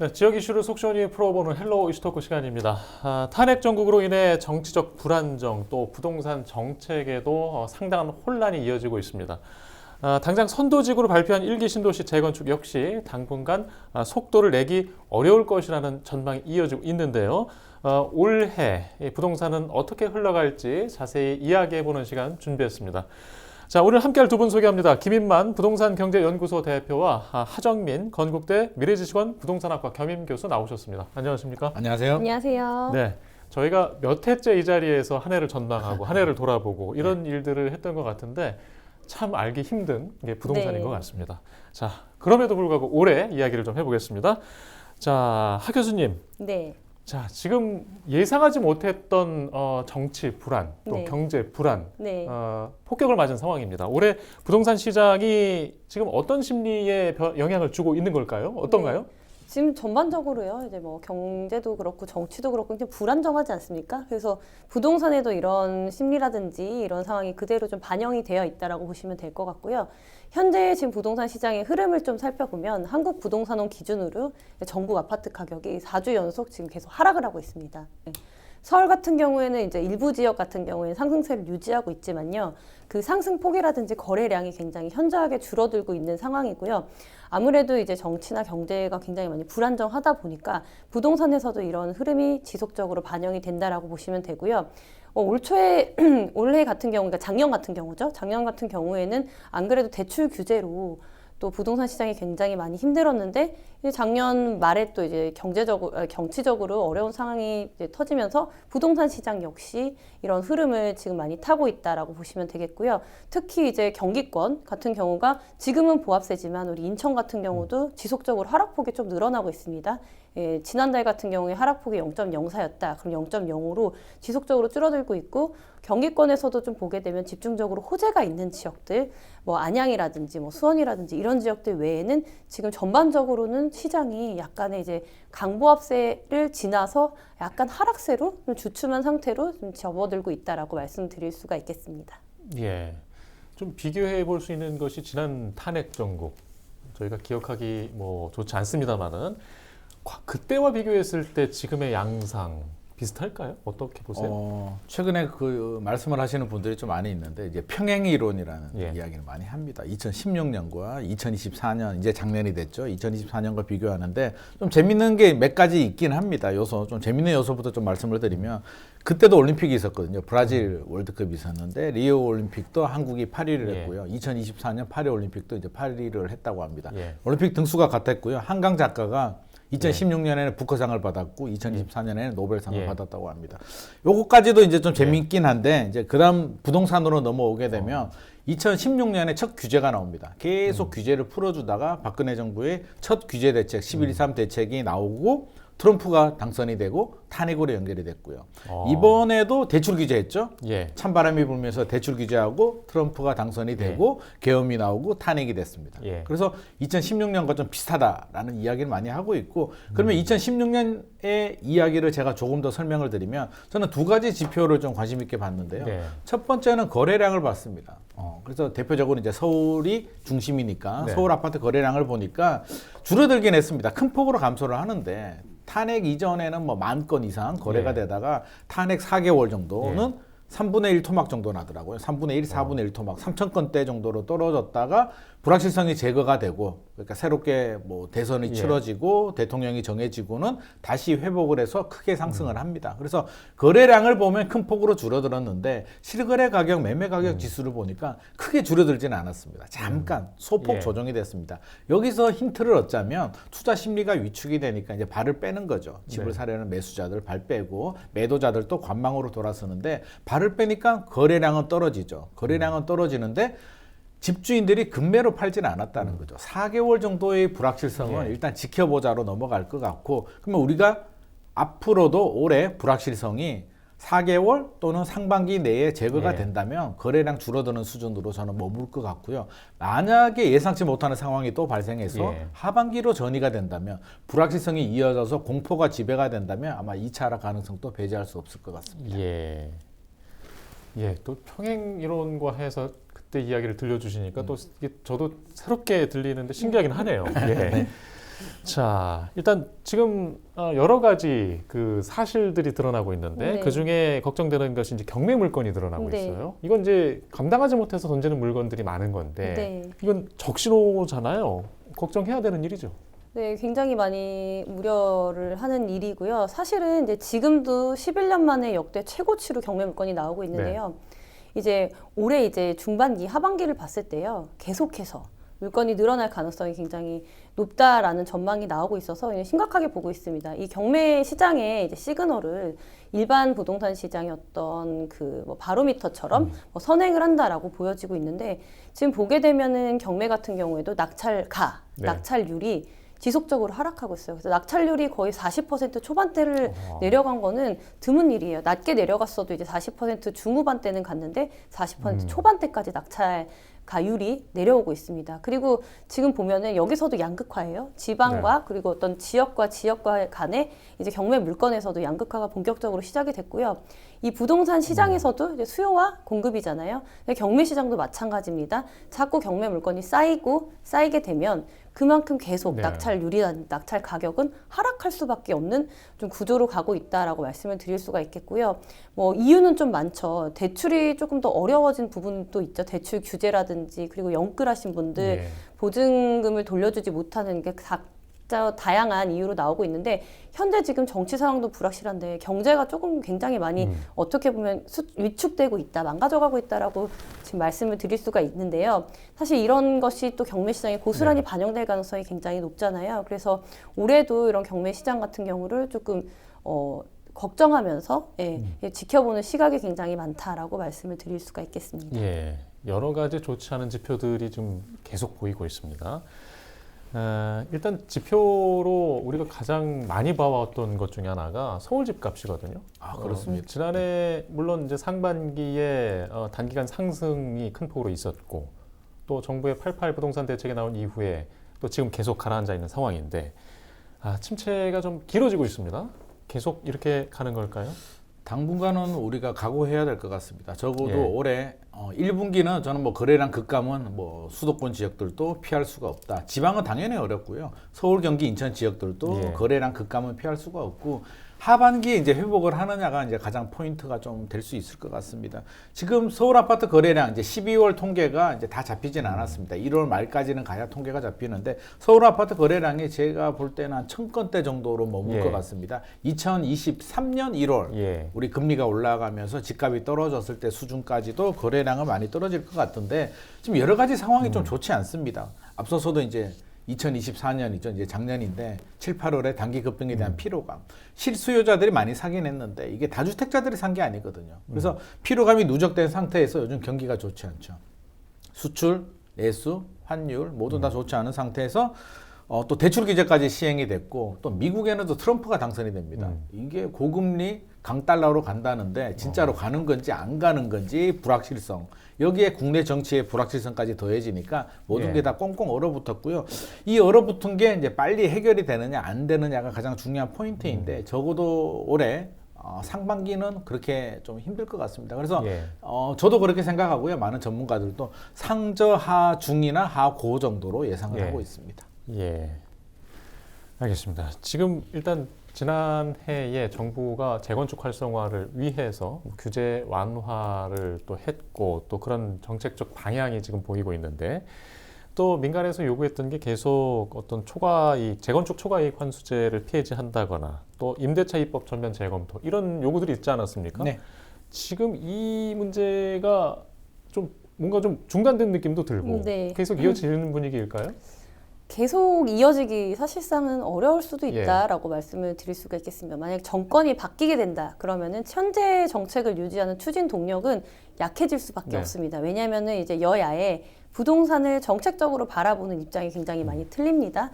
네, 지역 이슈를 속 시원히 풀어보는 헬로 이슈토크 시간입니다. 탄핵 정국으로 인해 정치적 불안정 또 부동산 정책에도 상당한 혼란이 이어지고 있습니다. 당장 선도직으로 발표한 1기 신도시 재건축 역시 당분간 속도를 내기 어려울 것이라는 전망이 이어지고 있는데요. 올해 부동산은 어떻게 흘러갈지 자세히 이야기해보는 시간 준비했습니다. 자, 오늘 함께할 두 분 소개합니다. 김인만 부동산경제연구소 대표와 하정민 건국대 미래지식원 부동산학과 겸임교수 나오셨습니다. 안녕하십니까? 안녕하세요. 안녕하세요. 네, 저희가 몇 해째 이 자리에서 한 해를 전망하고 한 해를 돌아보고 이런 일들을 했던 것 같은데 참 알기 힘든 게 부동산인 네. 것 같습니다. 자, 그럼에도 불구하고 올해 이야기를 좀 해보겠습니다. 자, 하 교수님. 네. 자, 지금 예상하지 못했던 정치 불안, 또 네. 경제 불안, 네. 폭격을 맞은 상황입니다. 올해 부동산 시장이 지금 어떤 심리에 영향을 주고 있는 걸까요? 어떤가요? 지금 전반적으로요, 이제 뭐 경제도 그렇고 정치도 그렇고 굉장히 불안정하지 않습니까? 그래서 부동산에도 이런 심리라든지 이런 상황이 그대로 좀 반영이 되어 있다라고 보시면 될 것 같고요. 현재 지금 부동산 시장의 흐름을 좀 살펴보면 한국 부동산원 기준으로 전국 아파트 가격이 4주 연속 지금 계속 하락을 하고 있습니다. 네. 서울 같은 경우에는 이제 일부 지역 같은 경우에는 상승세를 유지하고 있지만요. 그 상승폭이라든지 거래량이 굉장히 현저하게 줄어들고 있는 상황이고요. 아무래도 이제 정치나 경제가 굉장히 많이 불안정하다 보니까 부동산에서도 이런 흐름이 지속적으로 반영이 된다라고 보시면 되고요. 올 초에 올해 같은 경우, 그러니까 작년 같은 경우죠. 작년 같은 경우에는 안 그래도 대출 규제로 또 부동산 시장이 굉장히 많이 힘들었는데 작년 말에 또 이제 정치적으로 어려운 상황이 이제 터지면서 부동산 시장 역시 이런 흐름을 지금 많이 타고 있다라고 보시면 되겠고요. 특히 이제 경기권 같은 경우가 지금은 보합세지만 우리 인천 같은 경우도 지속적으로 하락폭이 좀 늘어나고 있습니다. 예, 지난달 같은 경우에 하락폭이 0.04였다. 그럼 0.05로 지속적으로 줄어들고 있고 경기권에서도 좀 보게 되면 집중적으로 호재가 있는 지역들, 뭐 안양이라든지 뭐 수원이라든지 이런 지역들 외에는 지금 전반적으로는 시장이 약간의 이제 강보합세를 지나서 약간 하락세로 좀 주춤한 상태로 좀 접어들고 있다라고 말씀드릴 수가 있겠습니다. 예, 좀 비교해 볼 수 있는 것이 지난 탄핵 정국. 저희가 기억하기 뭐 좋지 않습니다만은 그때와 비교했을 때 지금의 양상 비슷할까요? 어떻게 보세요? 최근에 그 말씀을 하시는 분들이 좀 많이 있는데 이제 평행 이론이라는 예. 이야기를 많이 합니다. 2016년과 2024년 이제 작년이 됐죠. 2024년과 비교하는데 좀 재밌는 게 몇 가지 있긴 합니다. 요소 좀 재밌는 요소부터 좀 말씀을 드리면 그때도 올림픽이 있었거든요. 브라질 월드컵이 있었는데 리오 올림픽도 한국이 8위를 예. 했고요. 2024년 파리 올림픽도 이제 8위를 했다고 합니다. 예. 올림픽 등수가 같았고요. 한강 작가가 2016년에는 부커상을 받았고 2024년에는 노벨상을 예. 받았다고 합니다. 요거까지도 이제 좀 재밌긴 한데 이제 그다음 부동산으로 넘어오게 되면 2016년에 첫 규제가 나옵니다. 계속 규제를 풀어주다가 박근혜 정부의 첫 규제 대책 11.3 대책이 나오고 트럼프가 당선이 되고 탄핵으로 연결이 됐고요. 이번에도 대출 규제했죠. 예. 찬바람이 불면서 대출 규제하고 트럼프가 당선이 되고 계엄이 나오고 탄핵이 됐습니다. 예. 그래서 2016년과 좀 비슷하다라는 이야기를 많이 하고 있고 그러면 2016년의 이야기를 제가 조금 더 설명을 드리면 저는 두 가지 지표를 좀 관심 있게 봤는데요. 네. 첫 번째는 거래량을 봤습니다. 그래서 대표적으로 이제 서울이 중심이니까 네. 서울 아파트 거래량을 보니까 줄어들긴 했습니다. 큰 폭으로 감소를 하는데 탄핵 이전에는 뭐 10,000건 이상 거래가 네. 되다가 탄핵 4개월 정도는 3분의 1 토막 정도 나더라고요. 3분의 1, 4분의 1 토막, 3,000건대 정도로 떨어졌다가 불확실성이 제거가 되고, 그러니까 새롭게 뭐 대선이 예. 치러지고 대통령이 정해지고는 다시 회복을 해서 크게 상승을 합니다. 그래서 거래량을 보면 큰 폭으로 줄어들었는데 실거래 가격, 매매 가격 지수를 보니까 크게 줄어들지는 않았습니다. 잠깐 소폭 예. 조정이 됐습니다. 여기서 힌트를 얻자면 투자 심리가 위축이 되니까 이제 발을 빼는 거죠. 집을 네. 사려는 매수자들 발 빼고 매도자들 또 관망으로 돌아서는데 발을 빼니까 거래량은 떨어지죠. 거래량은 떨어지는데 집주인들이 급매로 팔지는 않았다는 거죠. 4개월 정도의 불확실성은 예. 일단 지켜보자로 넘어갈 것 같고 그러면 우리가 앞으로도 올해 불확실성이 4개월 또는 상반기 내에 제거가 예. 된다면 거래량 줄어드는 수준으로 저는 머물 것 같고요. 만약에 예상치 못하는 상황이 또 발생해서 예. 하반기로 전이가 된다면 불확실성이 이어져서 공포가 지배가 된다면 아마 2차 하락 가능성도 배제할 수 없을 것 같습니다. 예. 예, 또 평행 이론과 해서 그때 이야기를 들려주시니까 또 이게 저도 새롭게 들리는데 신기하긴 하네요. 예. 자, 일단 지금 여러 가지 그 사실들이 드러나고 있는데 네. 그 중에 걱정되는 것이 이제 경매 물건이 드러나고 네. 있어요. 이건 이제 감당하지 못해서 던지는 물건들이 많은 건데 네. 이건 적신호잖아요. 걱정해야 되는 일이죠. 네, 굉장히 많이 우려를 하는 일이고요. 사실은 이제 지금도 11년 만에 역대 최고치로 경매 물건이 나오고 있는데요. 이제 올해 이제 중반기, 하반기를 봤을 때요. 계속해서 물건이 늘어날 가능성이 굉장히 높다라는 전망이 나오고 있어서 심각하게 보고 있습니다. 이 경매 시장의 이제 시그널을 일반 부동산 시장의 어떤 그 뭐 바로미터처럼 뭐 선행을 한다라고 보여지고 있는데 지금 보게 되면은 경매 같은 경우에도 낙찰가, 네. 낙찰률이 지속적으로 하락하고 있어요. 그래서 낙찰률이 거의 40% 초반대를 내려간 거는 드문 일이에요. 낮게 내려갔어도 이제 40% 중후반대는 갔는데 40% 초반대까지 낙찰가율이 내려오고 있습니다. 그리고 지금 보면은 여기서도 양극화예요. 지방과 그리고 어떤 지역과 지역과 간에 이제 경매 물건에서도 양극화가 본격적으로 시작이 됐고요. 이 부동산 시장에서도 이제 수요와 공급이잖아요. 근데 경매 시장도 마찬가지입니다. 자꾸 경매 물건이 쌓이게 되면 그만큼 계속 네. 낙찰률이나 낙찰 가격은 하락할 수밖에 없는 좀 구조로 가고 있다라고 말씀을 드릴 수가 있겠고요. 뭐 이유는 좀 많죠. 대출이 조금 더 어려워진 부분도 있죠. 대출 규제라든지 그리고 영끌하신 분들 예. 보증금을 돌려주지 못하는 게 각자 다양한 이유로 나오고 있는데 현재 지금 정치 상황도 불확실한데 경제가 조금 굉장히 많이 어떻게 보면 위축되고 있다, 망가져가고 있다라고 지금 말씀을 드릴 수가 있는데요. 사실 이런 것이 또 경매 시장에 고스란히 반영될 가능성이 굉장히 높잖아요. 그래서 올해도 이런 경매 시장 같은 경우를 조금 걱정하면서 지켜보는 시각이 굉장히 많다라고 말씀을 드릴 수가 있겠습니다. 예, 여러 가지 좋지 않은 지표들이 좀 계속 보이고 있습니다. 일단 지표로 우리가 가장 많이 봐왔던 것 중에 하나가 서울 집값이거든요. 아, 그렇습니다. 지난해 물론 이제 상반기에 단기간 상승이 큰 폭으로 있었고 또 정부의 88 부동산 대책이 나온 이후에 또 지금 계속 가라앉아 있는 상황인데 침체가 좀 길어지고 있습니다. 계속 이렇게 가는 걸까요? 당분간은 우리가 각오해야 될 것 같습니다. 적어도 예. 올해 1분기는 저는 뭐 거래량 급감은 뭐 수도권 지역들도 피할 수가 없다. 지방은 당연히 어렵고요. 서울, 경기, 인천 지역들도 예. 거래량 급감은 피할 수가 없고 하반기에 이제 회복을 하느냐가 이제 가장 포인트가 좀 될 수 있을 것 같습니다. 지금 서울 아파트 거래량 이제 12월 통계가 이제 다 잡히진 않았습니다. 1월 말까지는 가야 통계가 잡히는데 서울 아파트 거래량이 제가 볼 때는 한 1000건대 정도로 머물 예. 것 같습니다. 2023년 1월 예. 우리 금리가 올라가면서 집값이 떨어졌을 때 수준까지도 거래량은 많이 떨어질 것 같은데 지금 여러 가지 상황이 좀 좋지 않습니다. 앞서서도 이제 2024년이죠. 이제 작년인데 7, 8월에 단기 급등에 대한 피로감. 실수요자들이 많이 사긴 했는데 이게 다주택자들이 산 게 아니거든요. 그래서 피로감이 누적된 상태에서 요즘 경기가 좋지 않죠. 수출, 내수, 환율 모두 다 좋지 않은 상태에서 또 대출 규제까지 시행이 됐고 또 미국에는 또 트럼프가 당선이 됩니다. 이게 고금리 강달러로 간다는데 진짜로 가는 건지 안 가는 건지 불확실성. 여기에 국내 정치의 불확실성까지 더해지니까 모든 예. 게 다 꽁꽁 얼어붙었고요. 이 얼어붙은 게 이제 빨리 해결이 되느냐 안 되느냐가 가장 중요한 포인트인데 적어도 올해 상반기는 그렇게 좀 힘들 것 같습니다. 그래서 예. 저도 그렇게 생각하고요. 많은 전문가들도 상저 하중이나 하고 정도로 예상을 예. 하고 있습니다. 예, 알겠습니다. 지금 일단 지난해에 정부가 재건축 활성화를 위해서 규제 완화를 또 했고 또 그런 정책적 방향이 지금 보이고 있는데 또 민간에서 요구했던 게 계속 어떤 초과이익, 재건축 초과이익 환수제를 폐지한다거나 또 임대차 입법 전면 재검토 이런 요구들이 있지 않았습니까? 네. 지금 이 문제가 좀 뭔가 좀 중단된 느낌도 들고 네. 계속 이어지는 분위기일까요? 계속 이어지기 사실상은 어려울 수도 있다라고 말씀을 드릴 수가 있겠습니다. 만약 정권이 바뀌게 된다 그러면은 현재 정책을 유지하는 추진 동력은 약해질 수밖에 네. 없습니다. 왜냐하면은 이제 여야의 부동산을 정책적으로 바라보는 입장이 굉장히 많이 틀립니다.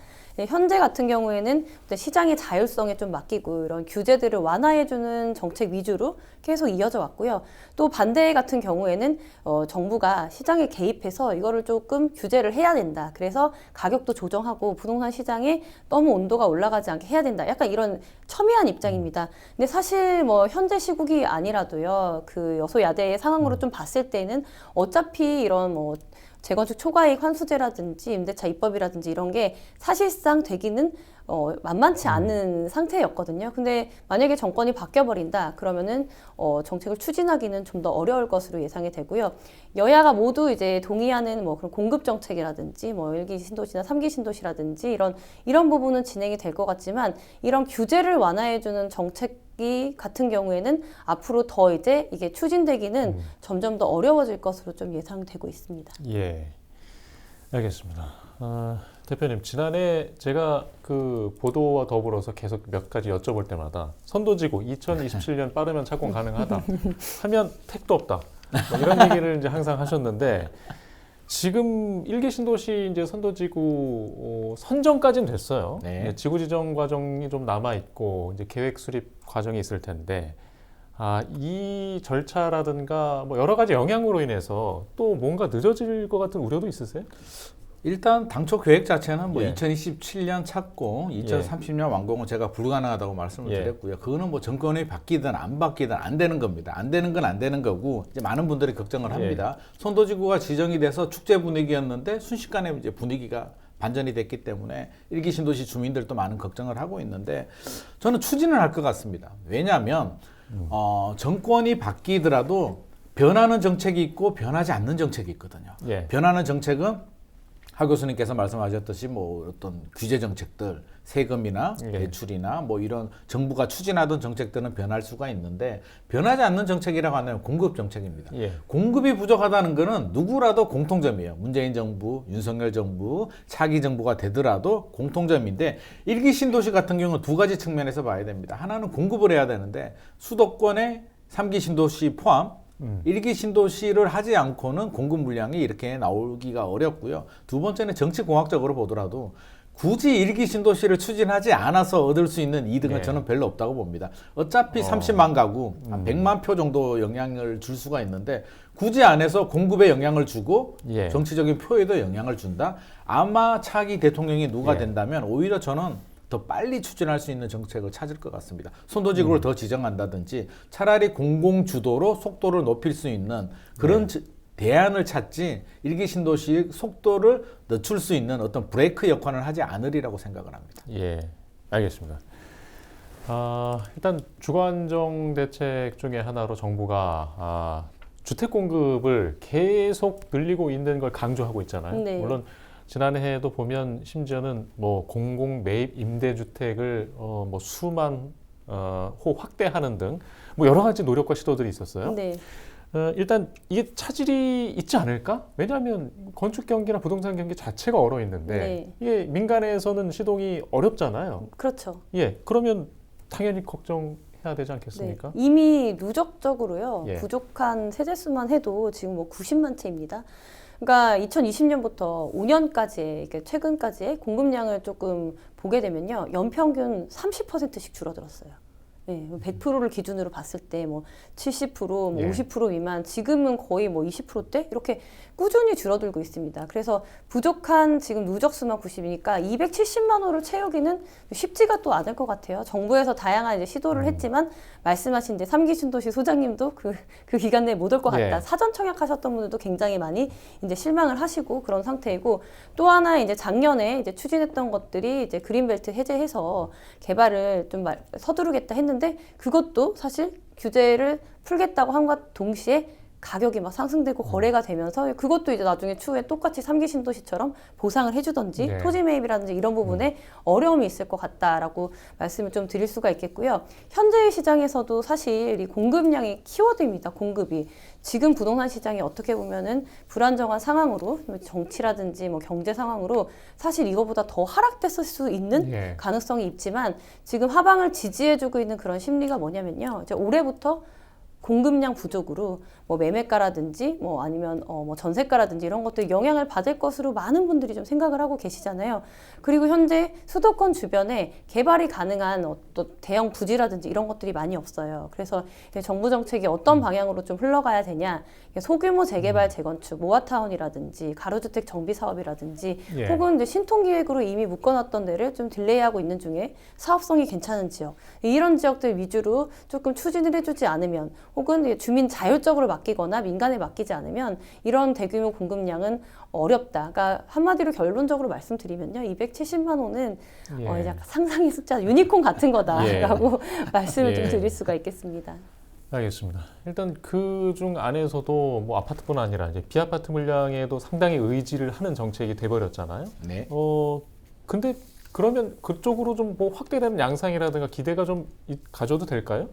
현재 같은 경우에는 시장의 자율성에 좀 맡기고 이런 규제들을 완화해주는 정책 위주로 계속 이어져 왔고요. 또 반대 같은 경우에는 정부가 시장에 개입해서 이거를 조금 규제를 해야 된다. 그래서 가격도 조정하고 부동산 시장에 너무 온도가 올라가지 않게 해야 된다. 약간 이런 첨예한 입장입니다. 근데 사실 뭐 현재 시국이 아니라도요. 그 여소야대의 상황으로 좀 봤을 때는 어차피 이런 뭐 재건축 초과이익 환수제라든지 임대차 입법이라든지 이런 게 사실상 되기는 만만치 않은 상태였거든요. 근데 만약에 정권이 바뀌어버린다 그러면은 정책을 추진하기는 좀 더 어려울 것으로 예상이 되고요. 여야가 모두 이제 동의하는 뭐 그런 공급 정책이라든지 뭐 1기 신도시나 3기 신도시라든지 이런 부분은 진행이 될 것 같지만 이런 규제를 완화해주는 정책이 같은 경우에는 앞으로 더 이제 이게 추진되기는 점점 더 어려워질 것으로 좀 예상되고 있습니다. 예, 알겠습니다. 대표님, 지난해 제가 그 보도와 더불어서 계속 몇 가지 여쭤볼 때마다 선도지구 2027년 빠르면 착공 가능하다 하면 택도 없다. 뭐 이런 얘기를 이제 항상 하셨는데 지금 1기 신도시 이제 선도지구 선정까지는 됐어요. 네. 이제 지구 지정 과정이 좀 남아 있고 이제 계획 수립 과정이 있을 텐데 이 절차라든가 뭐 여러 가지 영향으로 인해서 또 뭔가 늦어질 것 같은 우려도 있으세요? 일단 당초 계획 자체는 뭐 예. 2027년 착공, 2030년 완공은 제가 불가능하다고 말씀을 예. 드렸고요. 그거는 뭐 정권이 바뀌든 안 바뀌든 안 되는 겁니다. 안 되는 건 안 되는 거고 이제 많은 분들이 걱정을 합니다. 선도지구가 지정이 돼서 축제 분위기였는데 순식간에 이제 분위기가 반전이 됐기 때문에 1기 신도시 주민들도 많은 걱정을 하고 있는데 저는 추진을 할 것 같습니다. 왜냐하면 정권이 바뀌더라도 변하는 정책이 있고 변하지 않는 정책이 있거든요. 예. 변하는 정책은 하 교수님께서 말씀하셨듯이 뭐 어떤 규제 정책들, 세금이나 예. 대출이나 뭐 이런 정부가 추진하던 정책들은 변할 수가 있는데 변하지 않는 정책이라고 하면 공급 정책입니다. 예. 공급이 부족하다는 것은 누구라도 공통점이에요. 문재인 정부, 윤석열 정부, 차기 정부가 되더라도 공통점인데 1기 신도시 같은 경우는 두 가지 측면에서 봐야 됩니다. 하나는 공급을 해야 되는데 수도권의 3기 신도시 포함 1기 신도시를 하지 않고는 공급 물량이 이렇게 나오기가 어렵고요. 두 번째는 정치공학적으로 보더라도 굳이 1기 신도시를 추진하지 않아서 얻을 수 있는 이득은 네. 저는 별로 없다고 봅니다. 어차피 30만 가구, 한 100만 표 정도 영향을 줄 수가 있는데 굳이 안 해서 공급에 영향을 주고 예. 정치적인 표에도 영향을 준다? 아마 차기 대통령이 누가 예. 된다면 오히려 저는 더 빨리 추진할 수 있는 정책을 찾을 것 같습니다. 선도지구를 더 지정한다든지 차라리 공공주도로 속도를 높일 수 있는 그런 대안을 찾지 1기 신도시 속도를 늦출 수 있는 어떤 브레이크 역할을 하지 않으리라고 생각을 합니다. 예, 알겠습니다. 일단 주거안정 대책 중에 하나로 정부가 주택 공급을 계속 늘리고 있는 걸 강조하고 있잖아요. 네. 물론 지난해에도 보면 심지어는 뭐 공공 매입 임대주택을 뭐 수만 호 확대하는 등 뭐 여러 가지 노력과 시도들이 있었어요. 네. 일단 이게 차질이 있지 않을까? 왜냐하면 건축 경기나 부동산 경기 자체가 얼어 있는데 네. 이게 민간에서는 시동이 어렵잖아요. 그렇죠. 예, 그러면 당연히 걱정해야 되지 네. 않겠습니까? 이미 누적적으로요. 예. 부족한 세대수만 해도 지금 뭐 90만 채입니다. 그러니까 2020년부터 5년까지, 그러니까 최근까지의 공급량을 조금 보게 되면요. 연평균 30%씩 줄어들었어요. 네, 100%를 기준으로 봤을 때 뭐 70%, 뭐 예. 50% 미만, 지금은 거의 뭐 20%대 이렇게 꾸준히 줄어들고 있습니다. 그래서 부족한 지금 누적수만 90이니까 270만 호를 채우기는 쉽지가 또 않을 것 같아요. 정부에서 다양한 이제 시도를 했지만 말씀하신 이제 3기 신도시 소장님도 그 기간 내에 못 올 것 같다. 예. 사전 청약하셨던 분들도 굉장히 많이 이제 실망을 하시고 그런 상태이고 또 하나 이제 작년에 이제 추진했던 것들이 이제 그린벨트 해제해서 개발을 좀 서두르겠다 했는데 그것도 사실 규제를 풀겠다고 함과 동시에 가격이 막 상승되고 거래가 되면서 그것도 이제 나중에 추후에 똑같이 3기 신도시처럼 보상을 해주던지 네. 토지 매입이라든지 이런 부분에 어려움이 있을 것 같다라고 말씀을 좀 드릴 수가 있겠고요. 현재의 시장에서도 사실 이 공급량이 키워드입니다. 공급이. 지금 부동산 시장이 어떻게 보면은 불안정한 상황으로 정치라든지 뭐 경제 상황으로 사실 이거보다 더 하락됐을 수 있는 예. 가능성이 있지만 지금 하방을 지지해주고 있는 그런 심리가 뭐냐면요. 이제 올해부터 공급량 부족으로 뭐 매매가라든지 뭐 아니면 뭐 전세가라든지 이런 것들 영향을 받을 것으로 많은 분들이 좀 생각을 하고 계시잖아요. 그리고 현재 수도권 주변에 개발이 가능한 어떤 대형 부지라든지 이런 것들이 많이 없어요. 그래서 정부 정책이 어떤 방향으로 좀 흘러가야 되냐. 소규모 재개발 재건축, 모아타운이라든지 가로주택 정비 사업이라든지 예. 혹은 이제 신통기획으로 이미 묶어놨던 데를 좀 딜레이하고 있는 중에 사업성이 괜찮은 지역 이런 지역들 위주로 조금 추진을 해주지 않으면 혹은 이제 주민 자율적으로 맡기거나 민간에 맡기지 않으면 이런 대규모 공급량은 어렵다. 그러니까 한마디로 결론적으로 말씀드리면요. 270만 호는 예. 이제 상상의 숫자, 유니콘 같은 거다라고 말씀을 좀 예. 드릴 수가 있겠습니다. 알겠습니다. 일단 그 중 안에서도 뭐 아파트뿐 아니라 이제 비아파트 물량에도 상당히 의지를 하는 정책이 돼버렸잖아요. 네. 근데 그러면 그쪽으로 좀 뭐 확대되는 양상이라든가 기대가 좀 가져도 될까요?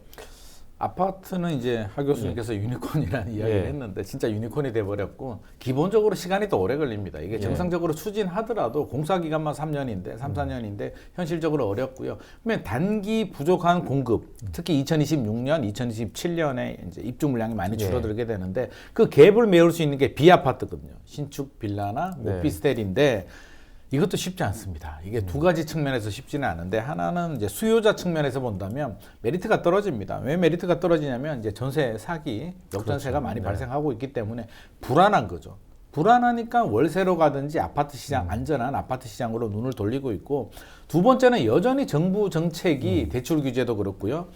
아파트는 이제 하 교수님께서 유니콘이라는 이야기를 예. 했는데 진짜 유니콘이 돼버렸고 기본적으로 시간이 더 오래 걸립니다. 이게 예. 정상적으로 추진하더라도 공사 기간만 3년인데 3, 4년인데 현실적으로 어렵고요. 그러면 단기 부족한 공급, 특히 2026년, 2027년에 이제 입주 물량이 많이 예. 줄어들게 되는데 그 갭을 메울 수 있는 게 비아파트거든요. 신축 빌라나 네. 오피스텔인데 이것도 쉽지 않습니다. 이게 두 가지 측면에서 쉽지는 않은데 하나는 이제 수요자 측면에서 본다면 메리트가 떨어집니다. 왜 메리트가 떨어지냐면 이제 전세 사기, 역전세가 그렇죠. 많이 네. 발생하고 있기 때문에 불안한 거죠. 불안하니까 월세로 가든지 아파트 시장, 안전한 아파트 시장으로 눈을 돌리고 있고 두 번째는 여전히 정부 정책이 대출 규제도 그렇고요.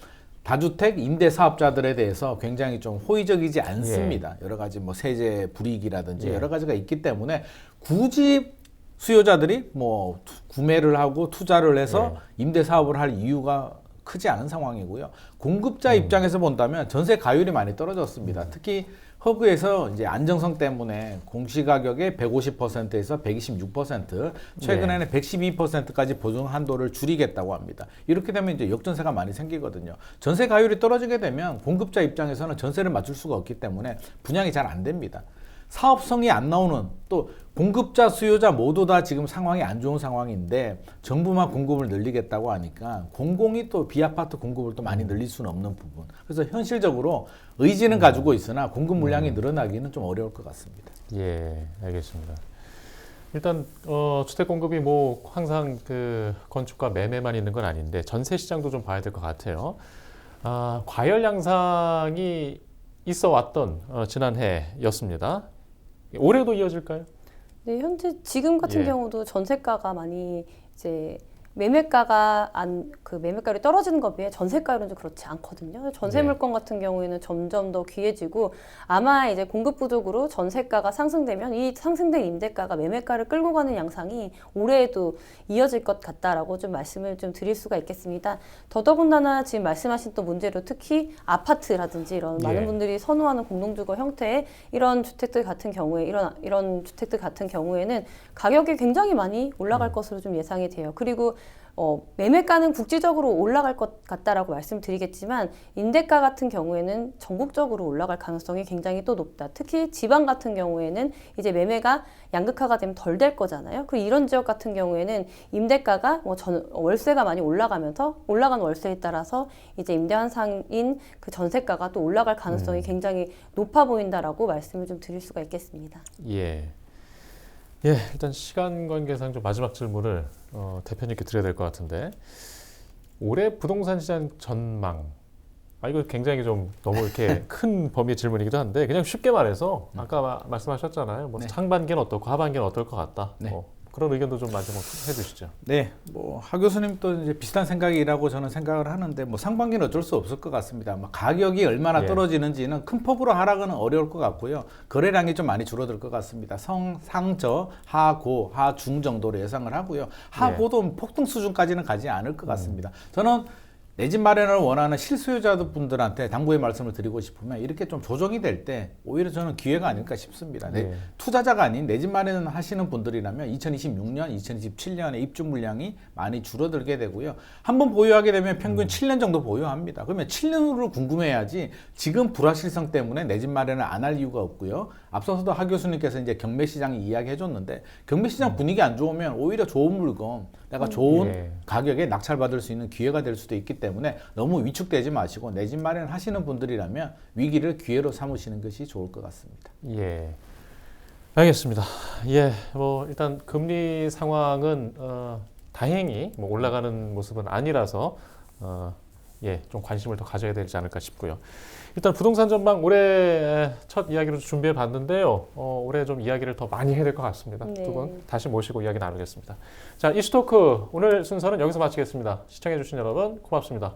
다주택 임대 사업자들에 대해서 굉장히 좀 호의적이지 않습니다. 여러 가지 뭐 세제 불이익이라든지 예. 여러 가지가 있기 때문에 굳이 수요자들이 뭐 구매를 하고 투자를 해서 임대 사업을 할 이유가 크지 않은 상황이고요. 공급자 입장에서 본다면 전세 가율이 많이 떨어졌습니다. 특히 허그에서 이제 안정성 때문에 공시가격의 150%에서 126%, 최근에는 112%까지 보증 한도를 줄이겠다고 합니다. 이렇게 되면 이제 역전세가 많이 생기거든요. 전세 가율이 떨어지게 되면 공급자 입장에서는 전세를 맞출 수가 없기 때문에 분양이 잘 안 됩니다. 사업성이 안 나오는 또 공급자 수요자 모두 다 지금 상황이 안 좋은 상황인데 정부만 공급을 늘리겠다고 하니까 공공이 또 비아파트 공급을 또 많이 늘릴 수는 없는 부분. 그래서 현실적으로 의지는 가지고 있으나 공급 물량이 늘어나기는 좀 어려울 것 같습니다. 예, 알겠습니다. 일단 주택 공급이 뭐 항상 그 건축과 매매만 있는 건 아닌데 전세 시장도 좀 봐야 될 것 같아요. 과열 양상이 있어 왔던 지난해였습니다. 올해도 이어질까요? 네, 현재 지금 같은 예. 경우도 전세가가 많이 이제 매매가율이 떨어지는 것에 비해 전세가율은 좀 그렇지 않거든요. 전세 네. 물건 같은 경우에는 점점 더 귀해지고 아마 이제 공급 부족으로 전세가가 상승되면 이 상승된 임대가가 매매가를 끌고 가는 양상이 올해에도 이어질 것 같다라고 좀 말씀을 좀 드릴 수가 있겠습니다. 더더군다나 지금 말씀하신 또 문제로 특히 아파트라든지 이런 예. 많은 분들이 선호하는 공동주거 형태의 이런 주택들 같은 경우에 이런 주택들 같은 경우에는 가격이 굉장히 많이 올라갈 것으로 좀 예상이 돼요. 그리고 매매가는 국지적으로 올라갈 것 같다라고 말씀드리겠지만 임대가 같은 경우에는 전국적으로 올라갈 가능성이 굉장히 또 높다. 특히 지방 같은 경우에는 이제 매매가 양극화가 되면 덜 될 거잖아요. 그리고 이런 지역 같은 경우에는 임대가가 월세가 많이 올라가면서 올라간 월세에 따라서 이제 임대 환상인 그 전세가가 또 올라갈 가능성이 굉장히 높아 보인다라고 말씀을 좀 드릴 수가 있겠습니다. 예, 일단 시간 관계상 좀 마지막 질문을 대표님께 드려야 될 것 같은데 올해 부동산 시장 전망. 이거 굉장히 좀 너무 이렇게 큰 범위의 질문이기도 한데 그냥 쉽게 말해서 아까 말씀하셨잖아요. 뭐 네. 상반기는 어떻고 하반기는 어떨 것 같다. 네. 그런 의견도 좀 마지막으로 해주시죠. 네, 뭐 하 교수님도 이제 비슷한 생각이라고 저는 생각을 하는데 뭐 상반기는 어쩔 수 없을 것 같습니다. 가격이 얼마나 예. 떨어지는지는 큰 폭으로 하락은 어려울 것 같고요. 거래량이 좀 많이 줄어들 것 같습니다. 상저, 하고, 하중 정도로 예상을 하고요. 하고도 폭등 수준까지는 가지 않을 것 같습니다. 저는 내 집 마련을 원하는 실수요자분들한테 당부의 말씀을 드리고 싶으면 이렇게 좀 조정이 될 때 오히려 저는 기회가 아닐까 싶습니다. 네. 투자자가 아닌 내 집 마련 하시는 분들이라면 2026년, 2027년에 입주 물량이 많이 줄어들게 되고요. 한번 보유하게 되면 평균 7년 정도 보유합니다. 그러면 7년으로 궁금해야지 지금 불확실성 때문에 내 집 마련을 안 할 이유가 없고요. 앞서서도 하 교수님께서 이제 경매 시장 이야기 해줬는데 경매 시장 분위기 안 좋으면 오히려 좋은 물건, 내가 좋은 예. 가격에 낙찰받을 수 있는 기회가 될 수도 있기 때문에 너무 위축되지 마시고 내 집 마련 하시는 분들이라면 위기를 기회로 삼으시는 것이 좋을 것 같습니다. 예, 알겠습니다. 뭐 일단 금리 상황은 다행히 뭐 올라가는 모습은 아니라서 좀 관심을 더 가져야 되지 않을까 싶고요. 일단 부동산 전망 올해 첫 이야기로 준비해 봤는데요. 올해 좀 이야기를 더 많이 해야 될 것 같습니다. 네. 두 분 다시 모시고 이야기 나누겠습니다. 자, 이슈토크 오늘 순서는 여기서 마치겠습니다. 시청해 주신 여러분 고맙습니다.